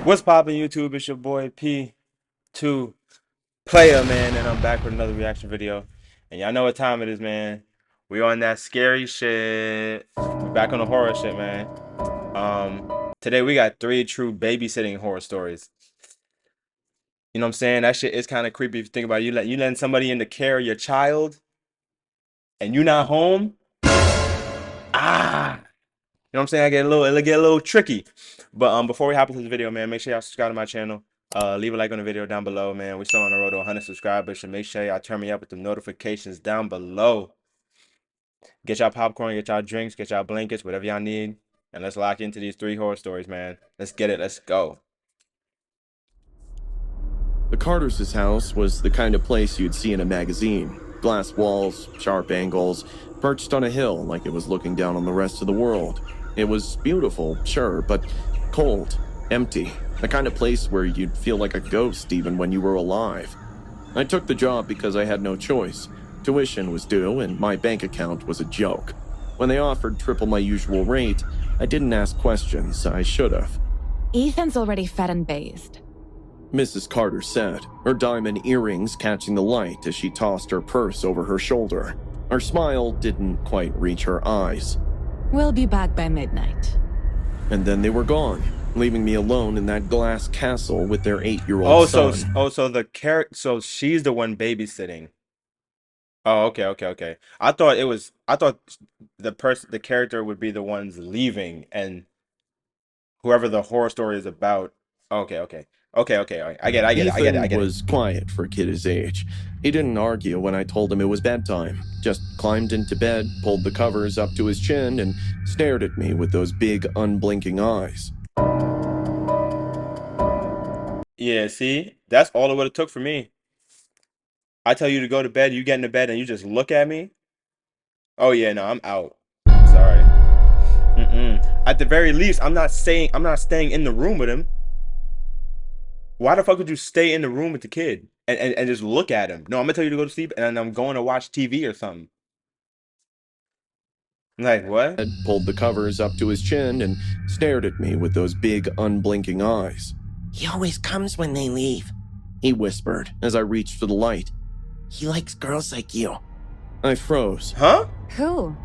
What's poppin' YouTube? It's your boy P2 Player, man, and I'm back with another reaction video. And y'all know what time it is, man. We on that scary shit. We back on the horror shit, man. Today we got 3 true babysitting horror stories. You know what I'm saying? That shit is kind of creepy if you think about it. You letting somebody in the care of your child and you not home. Ah. You know what I'm saying? It'll get a little tricky. But before we hop into the video, man, make sure y'all subscribe to my channel. Leave a like on the video down below, man. We're still on the road to 100 subscribers, so make sure y'all turn me up with the notifications down below. Get y'all popcorn, get y'all drinks, get y'all blankets, whatever y'all need. And let's lock into these 3 horror stories, man. Let's get it. Let's go. The Carters' house was the kind of place you'd see in a magazine. Glass walls, sharp angles, perched on a hill like it was looking down on the rest of the world. It was beautiful, sure, but cold, empty. The kind of place where you'd feel like a ghost even when you were alive. I took the job because I had no choice. Tuition was due and my bank account was a joke. When they offered triple my usual rate, I didn't ask questions. I should have. Ethan's already fed and bathed. Mrs. Carter said, her diamond earrings catching the light as she tossed her purse over her shoulder. Her smile didn't quite reach her eyes. We'll be back by midnight. And then they were gone, leaving me alone in that glass castle with their 8-year-old son. So she's the one babysitting. Oh, okay. I thought the character would be the ones leaving and whoever the horror story is about. Okay. All right. I get it. Ethan was quiet for a kid his age. He didn't argue when I told him it was bedtime. Just climbed into bed, pulled the covers up to his chin, and stared at me with those big, unblinking eyes. Yeah, see? That's all it would have took for me. I tell you to go to bed, you get into bed, and you just look at me. Oh yeah, no, I'm out. Sorry. At the very least, I'm not staying in the room with him. Why the fuck would you stay in the room with the kid and just look at him? No, I'm gonna tell you to go to sleep and I'm going to watch TV or something. Like, what? Ed pulled the covers up to his chin and stared at me with those big, unblinking eyes. He always comes when they leave, he whispered as I reached for the light. He likes girls like you. I froze. Huh? Who?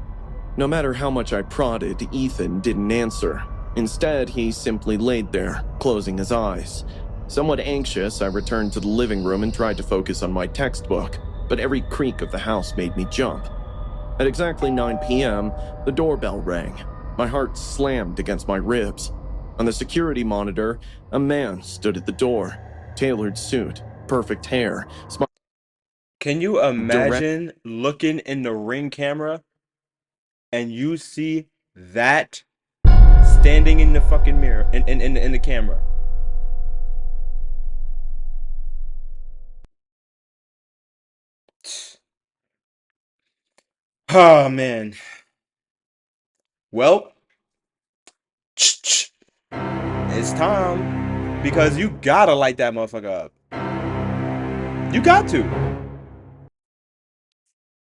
No matter how much I prodded, Ethan didn't answer. Instead, he simply laid there, closing his eyes. Somewhat anxious, I returned to the living room and tried to focus on my textbook, but every creak of the house made me jump. At exactly 9 p.m., the doorbell rang. My heart slammed against my ribs. On the security monitor, a man stood at the door. Tailored suit, perfect hair. Can you imagine looking in the Ring camera and you see that standing in the fucking mirror, in the camera? Oh man. Well, it's time because you gotta light that motherfucker up. You got to.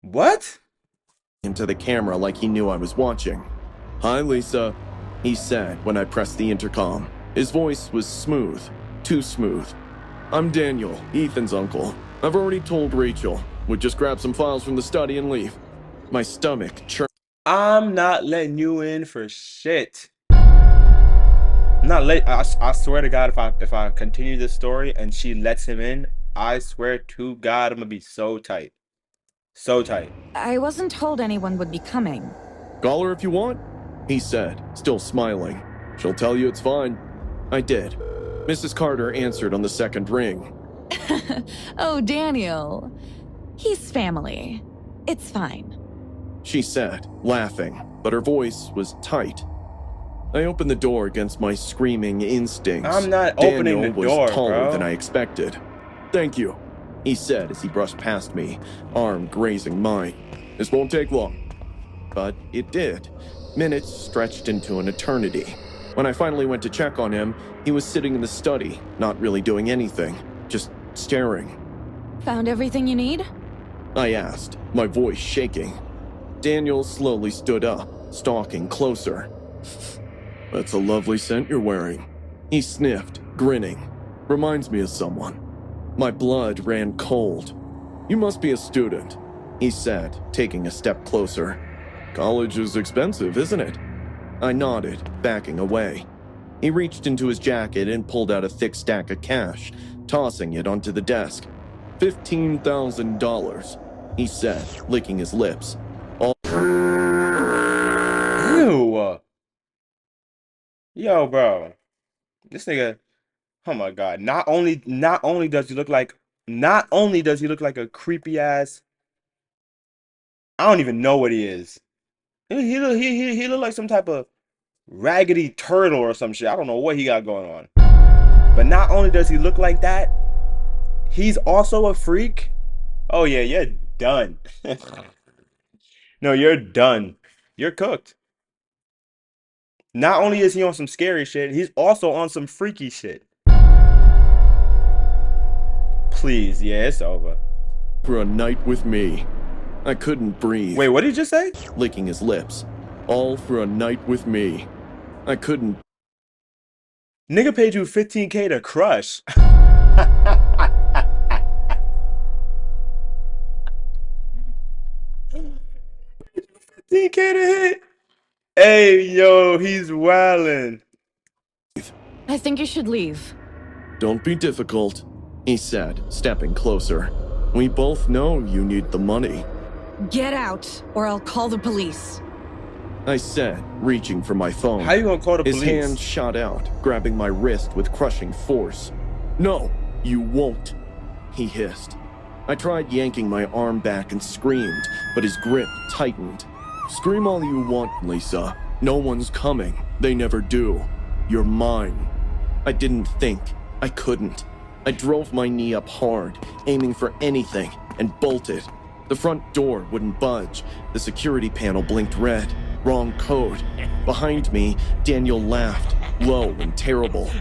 What? Into the camera like he knew I was watching. "Hi, Lisa," he said when I pressed the intercom. His voice was smooth, too smooth. "I'm Daniel, Ethan's uncle. I've already told Rachel. We'd just grab some files from the study and leave." My stomach churned. I'm not letting you in for shit. I'm not let. I swear to God, if I continue this story and she lets him in, I swear to God, I'm gonna be so tight. So tight. I wasn't told anyone would be coming. "Call her if you want," he said, still smiling. "She'll tell you it's fine." I did. Mrs. Carter answered on the second ring. Oh, Daniel. He's family. It's fine. She said, laughing, but her voice was tight. I opened the door against my screaming instincts. I'm not opening the door, Daniel was taller bro. than I expected. "Thank you," he said as he brushed past me, arm grazing mine. "This won't take long." But it did. Minutes stretched into an eternity. When I finally went to check on him, he was sitting in the study, not really doing anything, just staring. Found everything you need? I asked, my voice shaking. Daniel slowly stood up, stalking closer. "That's a lovely scent you're wearing," he sniffed, grinning. Reminds me of someone. My blood ran cold. You must be a student, he said, taking a step closer. College is expensive, isn't it? I nodded, backing away. He reached into his jacket and pulled out a thick stack of cash, tossing it onto the desk. $15,000, he said, licking his lips. Ew. Yo, bro. This nigga, oh my God. Not only does he look like a creepy ass. I don't even know what he is. He look like some type of raggedy turtle or some shit. I don't know what he got going on. But not only does he look like that, he's also a freak. Oh yeah, you're done. No, you're done. You're cooked. Not only is he on some scary shit, he's also on some freaky shit. Please, yeah, it's over. For a night with me. I couldn't breathe. Wait, what did you just say? Licking his lips. All for a night with me. I couldn't. Nigga paid you $15K to crush. $15K to hit. Hey, yo, he's wildin'. I think you should leave. Don't be difficult, he said, stepping closer. We both know you need the money. Get out, or I'll call the police. I said, reaching for my phone. How you gonna call the police? His hand shot out, grabbing my wrist with crushing force. No, you won't, he hissed. I tried yanking my arm back and screamed, but his grip tightened. Scream all you want, Lisa. No one's coming. They never do. You're mine. I didn't think. I couldn't. I drove my knee up hard, aiming for anything, and bolted. The front door wouldn't budge. The security panel blinked red. Wrong code. Behind me, Daniel laughed, low and terrible.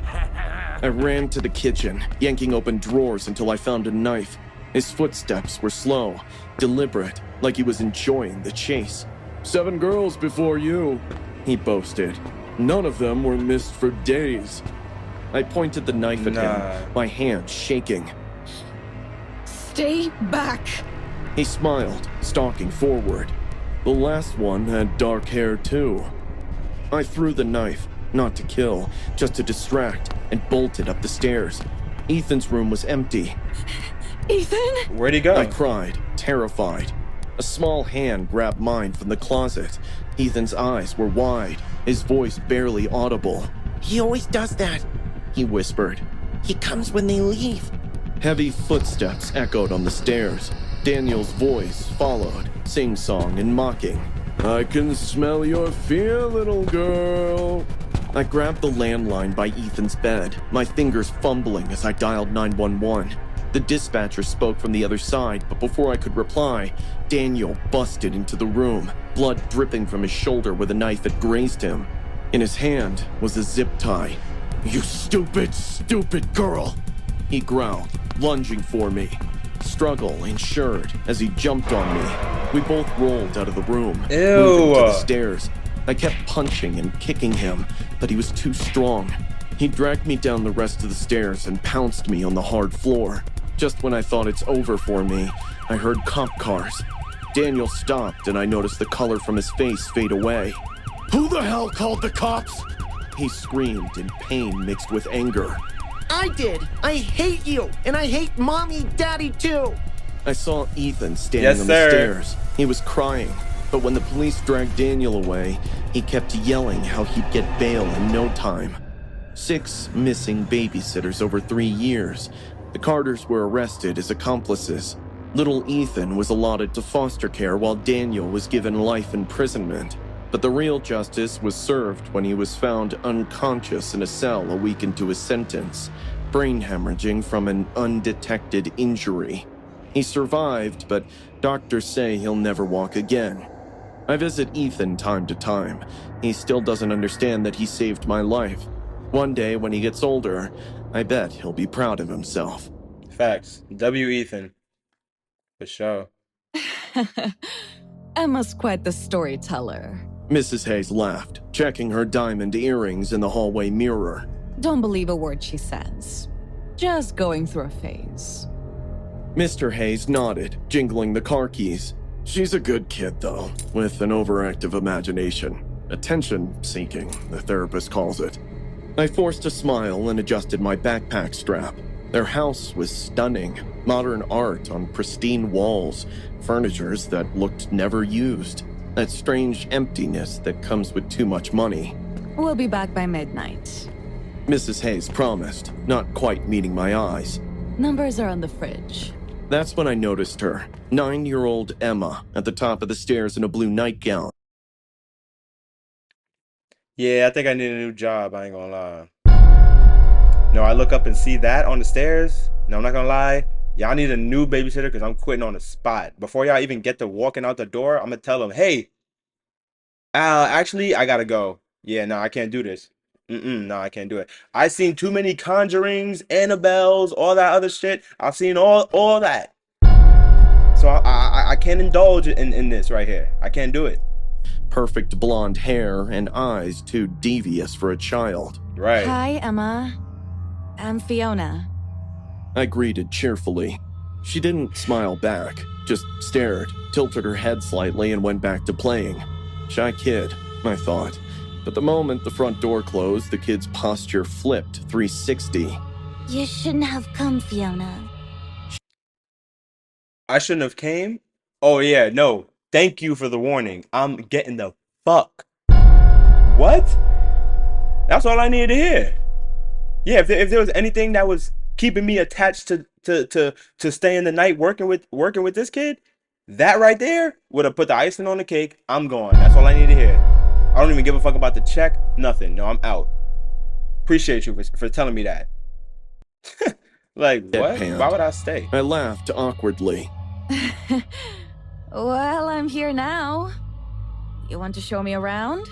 I ran to the kitchen, yanking open drawers until I found a knife. His footsteps were slow, deliberate, like he was enjoying the chase. 7 girls before you, he boasted. None of them were missed for days. I pointed the knife at him, my hand shaking. Stay back. He smiled, stalking forward. The last one had dark hair too. I threw the knife, not to kill, just to distract, and bolted up the stairs. Ethan's room was empty. Ethan? Where'd he go? I cried, terrified. A small hand grabbed mine from the closet. Ethan's eyes were wide, his voice barely audible. He always does that. He whispered. He comes when they leave. Heavy footsteps echoed on the stairs. Daniel's voice followed, sing-song and mocking. I can smell your fear, little girl. I grabbed the landline by Ethan's bed, my fingers fumbling as I dialed 911. The dispatcher spoke from the other side, but before I could reply, Daniel busted into the room, blood dripping from his shoulder where the knife had grazed him. In his hand was a zip tie. You stupid, stupid girl, he growled, lunging for me. Struggle ensured as he jumped on me. We both rolled out of the room, moving to the stairs. I kept punching and kicking him, but he was too strong. He dragged me down the rest of the stairs and pounced me on the hard floor. Just when I thought it's over for me, I heard cop cars. Daniel stopped and I noticed the color from his face fade away. Who the hell called the cops? He screamed in pain mixed with anger. I did. I hate you, and I hate Mommy, Daddy too. I saw Ethan standing on the stairs. He was crying, but when the police dragged Daniel away, he kept yelling how he'd get bail in no time. 6 missing babysitters over 3 years. The Carters were arrested as accomplices. Little Ethan was allotted to foster care while Daniel was given life imprisonment. But the real justice was served when he was found unconscious in a cell a week into his sentence, brain hemorrhaging from an undetected injury. He survived, but doctors say he'll never walk again. I visit Ethan time to time. He still doesn't understand that he saved my life. One day when he gets older, I bet he'll be proud of himself. Facts. W. Ethan. For sure. Emma's quite the storyteller. Mrs. Hayes laughed, checking her diamond earrings in the hallway mirror. Don't believe a word she says. Just going through a phase. Mr. Hayes nodded, jingling the car keys. She's a good kid, though, with an overactive imagination. Attention-seeking, the therapist calls it. I forced a smile and adjusted my backpack strap. Their house was stunning. Modern art on pristine walls, furnitures that looked never used. That strange emptiness that comes with too much money. We'll be back by midnight. Mrs. Hayes promised, not quite meeting my eyes. Numbers are on the fridge. That's when I noticed her, 9-year-old Emma, at the top of the stairs in a blue nightgown. Yeah, I think I need a new job. I ain't gonna lie. No, I look up and see that on the stairs. No, I'm not gonna lie. Y'all need a new babysitter because I'm quitting on the spot. Before y'all even get to walking out the door, I'm gonna tell them, hey, actually, I gotta go. Yeah, no, I can't do this. No, I can't do it. I've seen too many Conjurings, Annabelles, all that other shit. I've seen all that. So I can't indulge in this right here. I can't do it. Perfect blonde hair and eyes too devious for a child. Right. Hi, Emma. I'm Fiona. I greeted cheerfully. She didn't smile back, just stared, tilted her head slightly, and went back to playing. Shy kid, I thought. But the moment the front door closed, the kid's posture flipped 360. You shouldn't have come, Fiona. I shouldn't have came. Oh yeah, no. Thank you for the warning. I'm getting the fuck. What? That's all I needed to hear. Yeah, if there was anything that was keeping me attached to staying the night working with this kid, that right there would have put the icing on the cake. I'm gone. That's all I need to hear. I don't even give a fuck about the check. Nothing. No, I'm out. Appreciate you for telling me that. Like, what? Deadpan. Why would I stay? I laughed awkwardly. Well, I'm here now. You want to show me around?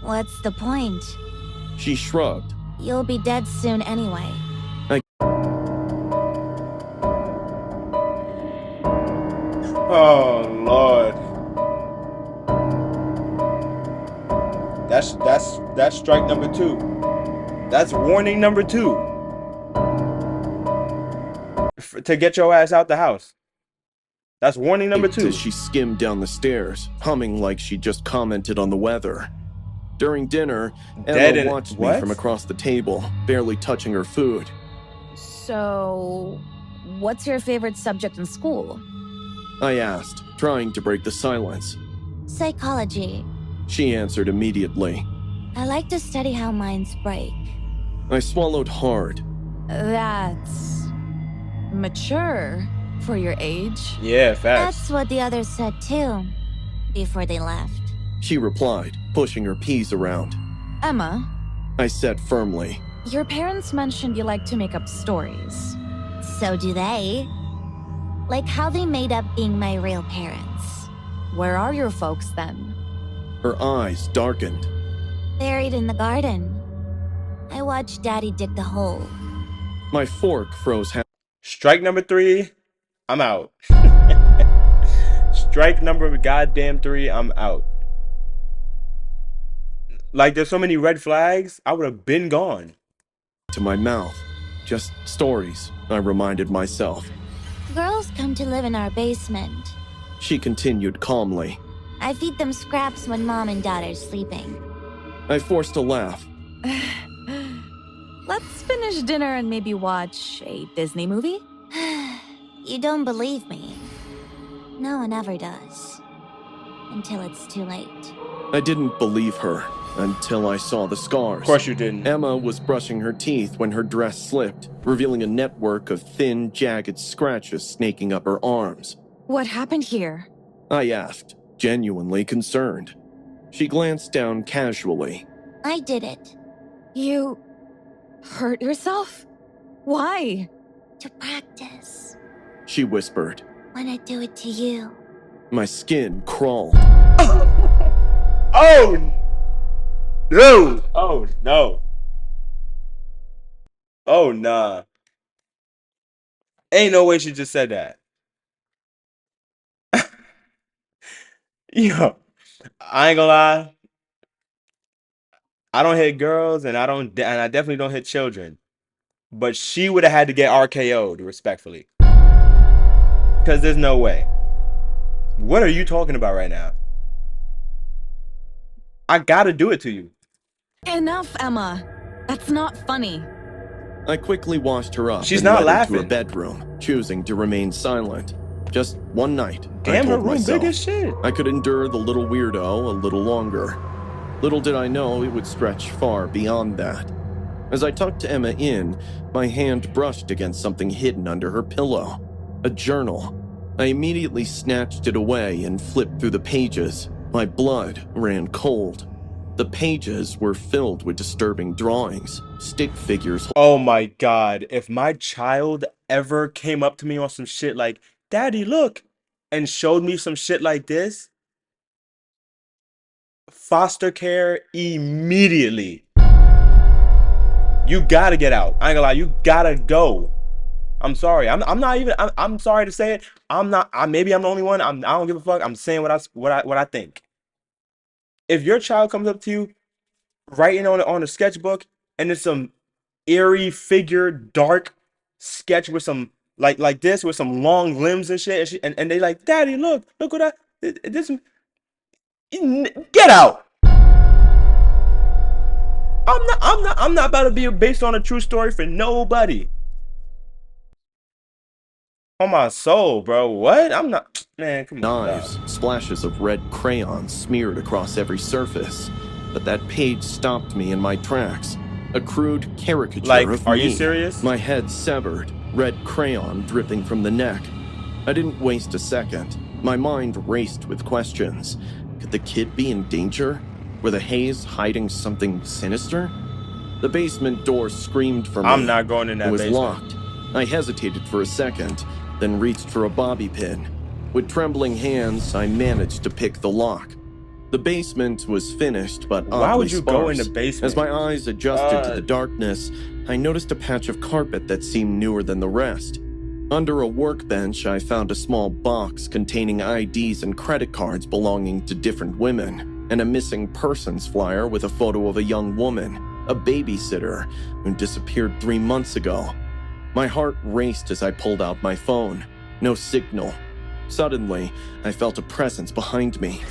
What's the point? She shrugged. You'll be dead soon anyway. Oh Lord. That's strike number 2. That's warning number 2. To get your ass out the house. That's warning number 2. As she skimmed down the stairs, humming like she just commented on the weather. During dinner, Emma watched me from across the table, barely touching her food. So, what's your favorite subject in school? I asked, trying to break the silence. Psychology. She answered immediately. I like to study how minds break. I swallowed hard. That's mature for your age. Yeah, fast. That's what the others said too, before they left. She replied, pushing her peas around. Emma, I said firmly. your parents mentioned you like to make up stories. So do they. Like how they made up being my real parents. Where are your folks then? Her eyes darkened. Buried in the garden. I watched Daddy dig the hole. My fork froze half. Strike number 3, I'm out. Strike number goddamn 3, I'm out. Like, there's so many red flags, I would have been gone. To my mouth. Just stories, I reminded myself. Girls come to live in our basement. She continued calmly. I feed them scraps when Mom and Dad are sleeping. I forced a laugh. Let's finish dinner and maybe watch a Disney movie? You don't believe me. No one ever does. Until it's too late. I didn't believe her until I saw the scars. Of course you didn't. Emma was brushing her teeth when her dress slipped, revealing a network of thin, jagged scratches snaking up her arms. What happened here? I asked, genuinely concerned. She glanced down casually. I did it. You hurt yourself? Why? To practice. She whispered. When I do it to you. My skin crawled. Oh no! Oh no! Oh nah! Ain't no way she just said that. Yo, I ain't gonna lie. I don't hit girls, and I definitely don't hit children. But she would have had to get RKO'd respectfully, because there's no way. What are you talking about right now? I gotta do it to you. Enough, Emma. That's not funny. I quickly washed her up She's and not led her to her laughing. bedroom, choosing to remain silent. Just one night, Damn, I her told room myself big as shit. I could endure the little weirdo a little longer. Little did I know it would stretch far beyond that. As I tucked Emma in, my hand brushed against something hidden under her pillow. A journal. I immediately snatched it away and flipped through the pages. My blood ran cold. The pages were filled with disturbing drawings, stick figures. Oh my God. If my child ever came up to me on some shit like, Daddy, look, and showed me some shit like this, foster care immediately. You gotta get out. I ain't gonna lie, you gotta go. I'm sorry. I'm not even. I'm sorry to say it. I'm not. Maybe I'm the only one. I don't give a fuck. I'm saying what I think. If your child comes up to you writing on a sketchbook and it's some eerie figure, dark sketch with some like this with some long limbs and shit, and they like, Daddy, look what I this. Get out. I'm not about to be based on a true story for nobody. On my soul, bro. What? I'm not. Man, come on. Knives, Dog. splashes of red crayon smeared across every surface. But that page stopped me in my tracks. A crude caricature Like, of are me. you serious? My head severed, red crayon dripping from the neck. I didn't waste a second. My mind raced with questions. Could the kid be in danger? Were the Hays hiding something sinister? The basement door screamed for me. I'm not going in that It was basement. locked. I hesitated for a second, then reached for a bobby pin. With trembling hands, I managed to pick the lock. The basement was finished, but Why oddly would you go in sparse. the basement? As my eyes adjusted to the darkness, I noticed a patch of carpet that seemed newer than the rest. Under a workbench, I found a small box containing IDs and credit cards belonging to different women, and a missing persons flyer with a photo of a young woman, a babysitter, who disappeared 3 months ago. My heart raced as I pulled out my phone. No signal. Suddenly, I felt a presence behind me.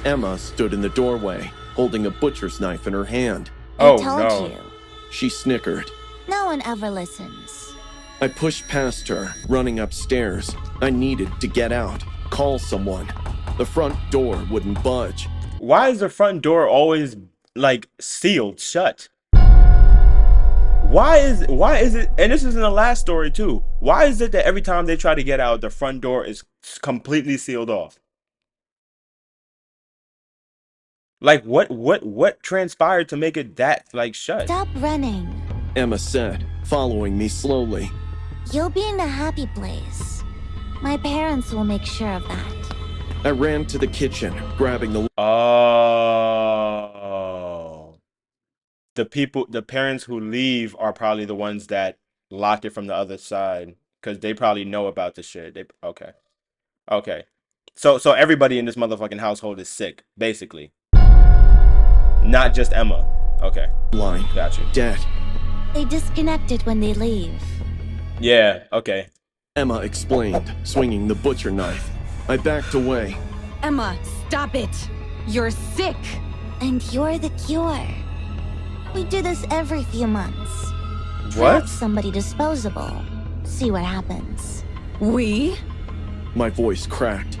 Emma stood in the doorway, holding a butcher's knife in her hand. Oh, I told no. you. She snickered. No one ever listens. I pushed past her, running upstairs. I needed to get out, call someone. The front door wouldn't budge. Why is the front door always like sealed shut? Why is it? And this is in the last story too. Why is it that every time they try to get out, the front door is completely sealed off? Like what transpired to make it that like shut? Stop running. Emma said, following me slowly. You'll be in a happy place. My parents will make sure of that. I ran to the kitchen, grabbing the Oh. The parents who leave are probably the ones that lock it from the other side because they probably know about the shit. Okay. Okay. So everybody in this motherfucking household is sick, basically. Not just Emma. Okay. line. Got you. Dead. They disconnected when they leave. Yeah, okay. Emma explained, swinging the butcher knife. I backed away. Emma, stop it. You're sick. And you're the cure. We do this every few months. What? Trap somebody disposable. See what happens. We? My voice cracked.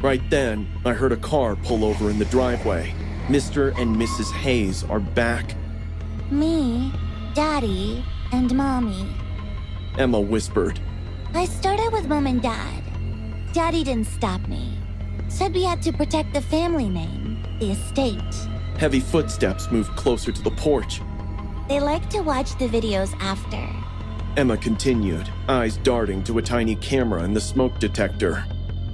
Right then, I heard a car pull over in the driveway. Mr. and Mrs. Hays are back. Me, Daddy, and Mommy. Emma whispered. I started with Mom and Dad. Daddy didn't stop me. Said we had to protect the family name, the estate. Heavy footsteps moved closer to the porch. They like to watch the videos after. Emma continued, eyes darting to a tiny camera in the smoke detector.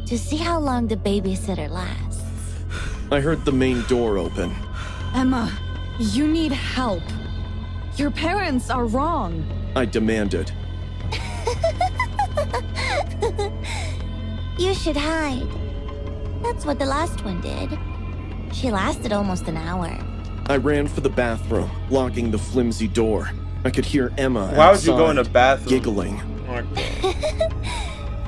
To see how long the babysitter lasts. I heard the main door open. Emma, you need help. Your parents are wrong. I demanded. You should hide. That's what the last one did. She lasted almost an hour. I ran for the bathroom, locking the flimsy door. I could hear Emma Why would you outside, go in the bathroom? giggling.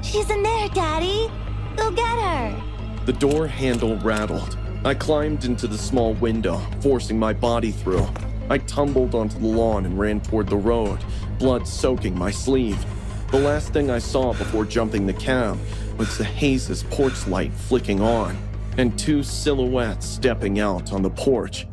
She's in there, Daddy. Go get her. The door handle rattled. I climbed into the small window, forcing my body through. I tumbled onto the lawn and ran toward the road, blood soaking my sleeve. The last thing I saw before jumping the cab was the Hayes' porch light flicking on, and two silhouettes stepping out on the porch.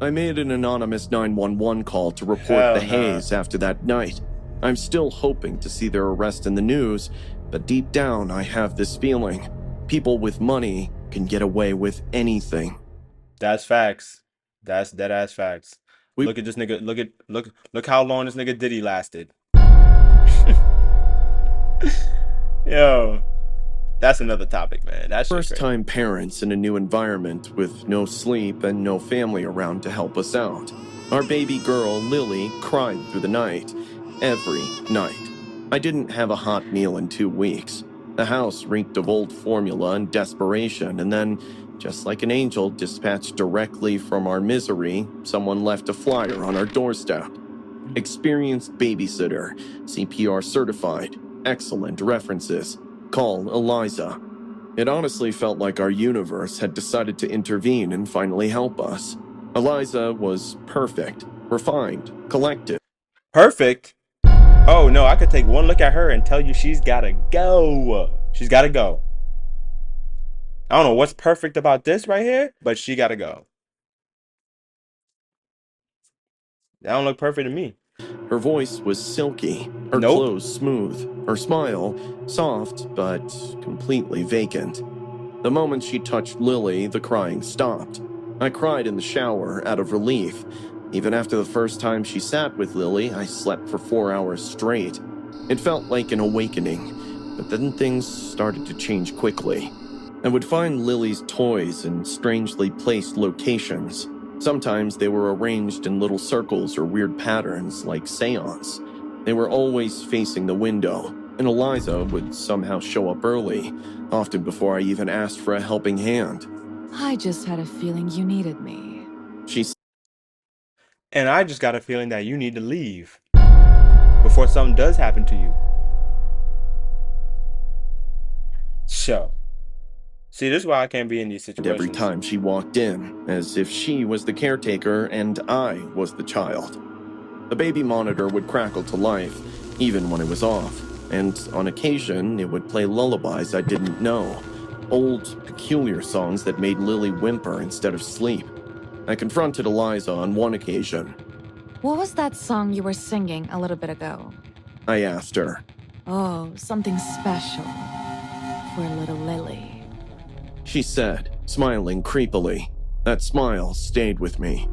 I made an anonymous 911 call to report the Hayes after that night. I'm still hoping to see their arrest in the news, but deep down I have this feeling. People with money can get away with anything. That's facts. That's dead ass facts. Look at this nigga. Look how long this nigga Diddy lasted. Yo, that's another topic, man. That's first-time parents in a new environment with no sleep and no family around to help us out. Our baby girl, Lily, cried through the night. Every night. I didn't have a hot meal in 2 weeks. The house reeked of old formula and desperation, and then, just like an angel dispatched directly from our misery, someone left a flyer on our doorstep. Experienced babysitter, CPR certified, excellent references. Call Eliza. It honestly felt like our universe had decided to intervene and finally help us. Eliza was perfect, refined, collected. Perfect? Oh no, I could take one look at her and tell you she's gotta go. She's gotta go. I don't know what's perfect about this right here, but she gotta go. That don't look perfect to me. Her voice was silky, her clothes smooth, her smile soft but completely vacant. The moment she touched Lily, the crying stopped. I cried in the shower out of relief. Even after the first time she sat with Lily, I slept for 4 hours straight. It felt like an awakening, but then things started to change quickly. I would find Lily's toys in strangely placed locations. Sometimes they were arranged in little circles or weird patterns like seance. They were always facing the window, and Eliza would somehow show up early, often before I even asked for a helping hand. I just had a feeling you needed me. She And I just got a feeling that you need to leave before something does happen to you. So, see, this is why I can't be in these situations. every time she walked in, as if she was the caretaker and I was the child. The baby monitor would crackle to life, even when it was off, and on occasion it would play lullabies I didn't know, old, peculiar songs that made Lily whimper instead of sleep. I confronted Eliza on one occasion. What was that song you were singing a little bit ago? I asked her. Oh, something special for little Lily. She said, smiling creepily. That smile stayed with me.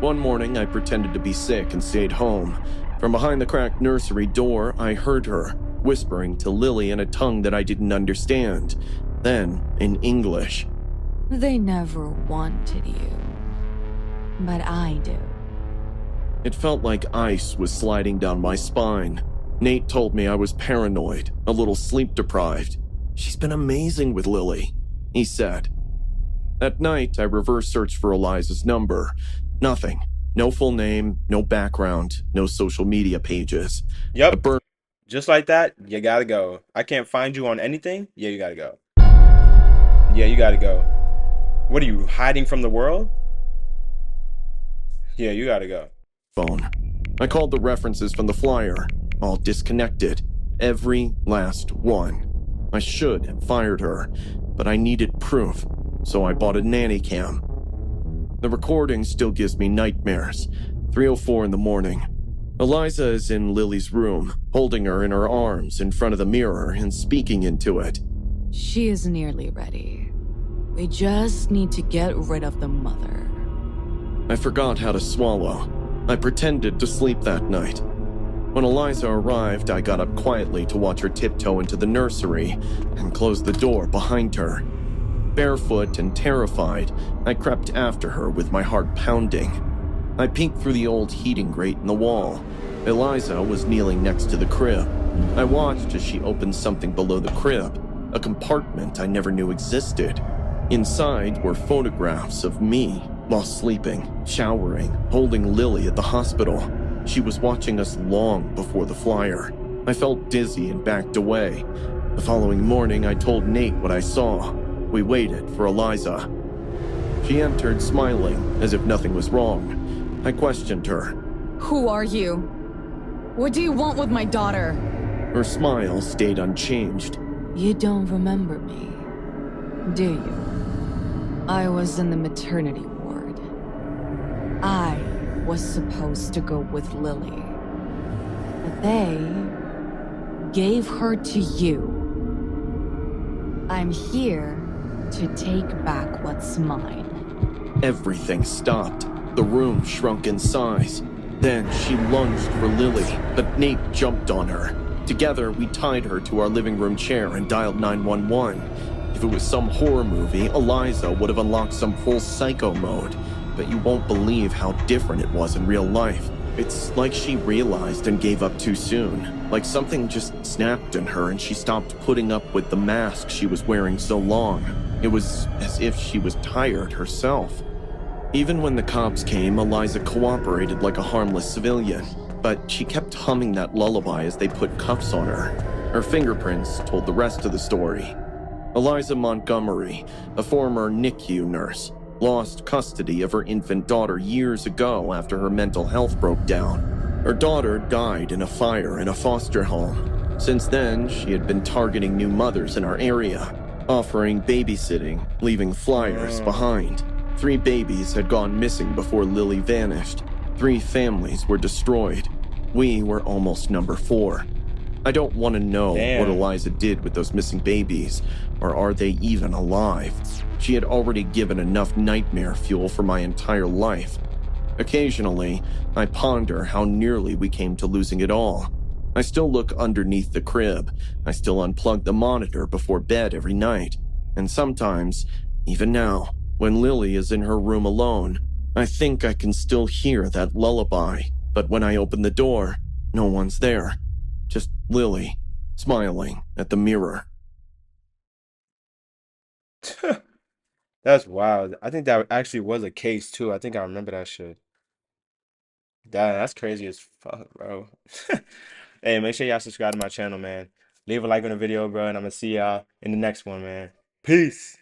One morning, I pretended to be sick and stayed home. From behind the cracked nursery door, I heard her, whispering to Lily in a tongue that I didn't understand. Then, in English. They never wanted you, but I do. It felt like ice was sliding down my spine. Nate told me I was paranoid, a little sleep-deprived. She's been amazing with Lily, he said. That night, I reverse searched for Eliza's number. Nothing. No full name, no background, no social media pages. Yep. Just like that, you gotta go. I can't find you on anything? Yeah, you gotta go. Yeah, you gotta go. What are you, hiding from the world? Yeah, you gotta go. Phone. I called the references from the flyer, all disconnected. Every last one. I should have fired her, but I needed proof, so I bought a nanny cam. The recording still gives me nightmares. 3:04 in the morning. Eliza is in Lily's room, holding her in her arms in front of the mirror and speaking into it. She is nearly ready. We just need to get rid of the mother. I forgot how to swallow. I pretended to sleep that night. When Eliza arrived, I got up quietly to watch her tiptoe into the nursery and close the door behind her. Barefoot and terrified, I crept after her with my heart pounding. I peeked through the old heating grate in the wall. Eliza was kneeling next to the crib. I watched as she opened something below the crib, a compartment I never knew existed. Inside were photographs of me While sleeping, showering, holding Lily at the hospital, she was watching us long before the flyer. I felt dizzy and backed away. The following morning, I told Nate what I saw. We waited for Eliza. She entered smiling, as if nothing was wrong. I questioned her. Who are you? What do you want with my daughter? Her smile stayed unchanged. You don't remember me, do you? I was in the maternity ward. I was supposed to go with Lily. But they gave her to you. I'm here to take back what's mine. Everything stopped. The room shrunk in size. Then she lunged for Lily, but Nate jumped on her. Together, we tied her to our living room chair and dialed 911. If it was some horror movie, Eliza would have unlocked some full psycho mode, but you won't believe how different it was in real life. It's like she realized and gave up too soon, like something just snapped in her and she stopped putting up with the mask she was wearing so long. It was as if she was tired herself. Even when the cops came, Eliza cooperated like a harmless civilian, but she kept humming that lullaby as they put cuffs on her. Her fingerprints told the rest of the story. Eliza Montgomery, a former NICU nurse, lost custody of her infant daughter years ago after her mental health broke down. Her daughter died in a fire in a foster home. Since then, she had been targeting new mothers in our area, offering babysitting, leaving flyers behind. 3 babies had gone missing before Lily vanished. 3 families were destroyed. We were almost number 4. I don't want to know what Eliza did with those missing babies, or are they even alive? She had already given enough nightmare fuel for my entire life. Occasionally, I ponder how nearly we came to losing it all. I still look underneath the crib. I still unplug the monitor before bed every night. And sometimes, even now, when Lily is in her room alone, I think I can still hear that lullaby. But when I open the door, no one's there. Just Lily, smiling at the mirror. That's wild. I think that actually was a case too. I think I remember that shit. That's crazy as fuck, bro. Hey, make sure y'all subscribe to my channel, man. Leave a like on the video, bro, and I'm gonna see y'all in the next one, man. Peace.